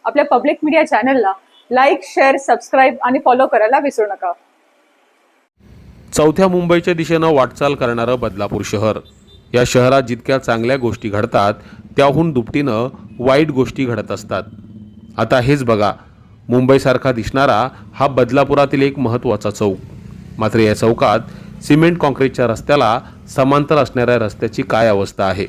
आपल्या public media चॅनलला like, share, subscribe आणि फॉलो करायला विसरू नका. चौथ्या मुंबईच्या दिशेनं वाटचाल करणारं बदलापूर शहर. या शहरात जितक्या चांगल्या गोष्टी घडतात त्याहून दुपटीनं वाईट गोष्टी घडत असतात. आता हेच बघा, मुंबईसारखा दिसणारा हा बदलापुरातील एक महत्त्वाचा चौक. मात्र या चौकात सिमेंट कॉन्क्रीटच्या रस्त्याला समांतर असणाऱ्या रस्त्याची काय अवस्था आहे.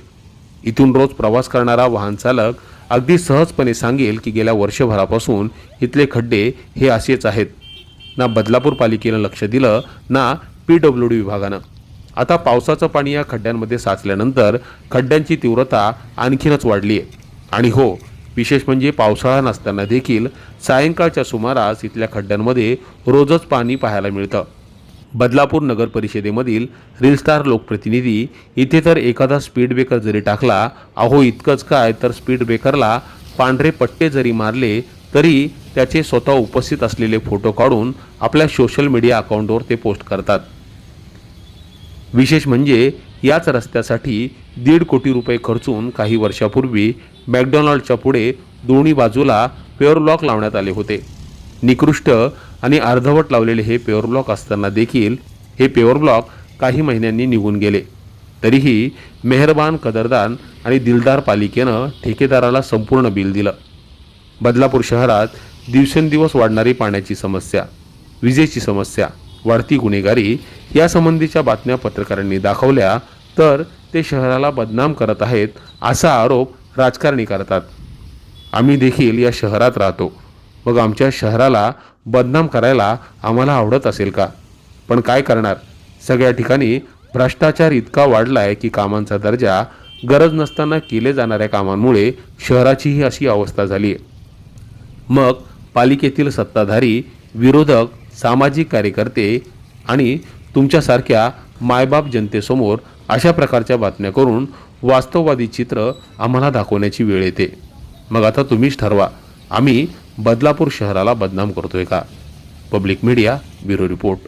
इथून रोज प्रवास करणारा वाहन चालक अगदी सहजपणे सांगेल की गेल्या वर्षभरापासून इथले खड्डे हे असेच आहेत. ना बदलापूर पालिकेनं लक्ष दिलं ना PWD विभागानं. आता पावसाचं पाणी या खड्ड्यांमध्ये साचल्यानंतर खड्ड्यांची तीव्रता आणखीनच वाढली आहे. आणि हो, विशेष म्हणजे पावसाळा नसताना देखील सायंकाळच्या सुमारास इथल्या खड्ड्यांमध्ये रोजच पाणी पाहायला मिळतं. बदलापूर नगर परिषदेमधील रील स्टार लोकप्रतिनिधी इथे तर एखादा स्पीड ब्रेकर जरी टाकला, अहो इतकंच काय तर स्पीड ब्रेकरला पांढरे पट्टे जरी मारले तरी त्याचे स्वतः उपस्थित असलेले फोटो काढून आपल्या सोशल मीडिया अकाउंटवर ते पोस्ट करतात. विशेष म्हणजे याच रस्त्यासाठी 1.5 कोटी रुपये खर्चून काही वर्षापूर्वी मॅकडॉनल्डच्या पुढे दोन्ही बाजूला पेअर ब्लॉक लावण्यात आले होते. निकृष्ट आणि अर्धवट लावलेले हे पेअर ब्लॉक असताना देखील हे पेअर ब्लॉक काही महिन्यांनी निघून गेले. तरीही मेहरबान, कदरदान आणि दिलदार पालिकेनं ठेकेदाराला संपूर्ण बिल दिलं. बदलापूर शहरात दिवसेंदिवस वाढणारी पाण्याची समस्या, विजेची समस्या, वाढती गुन्हेगारी यासंबंधीच्या बातम्या पत्रकारांनी दाखवल्या तर ते शहराला बदनाम करत आहेत असा आरोप राजकारणी करतात. आम्ही देखील या शहरात राहतो, मग आमच्या शहराला बदनाम करायला आम्हाला आवडत असेल का? पण काय करणार, सगळ्या ठिकाणी भ्रष्टाचार इतका वाढला आहे की कामांचा दर्जा गरज नसताना केले जाणाऱ्या कामांमुळे शहराचीही अशी अवस्था झाली आहे. मग पालिकेतील सत्ताधारी, विरोधक, सामाजिक कार्यकर्ते आणि तुमच्यासारख्या मायबाप जनतेसमोर अशा प्रकारच्या बातम्या करून वास्तववादी चित्र आम्हाला दाखवण्याची वेळ येते. मग आता तुम्हीच ठरवा, आम्ही बदलापूर शहराला बदनाम करतोय का? Public media bureau report.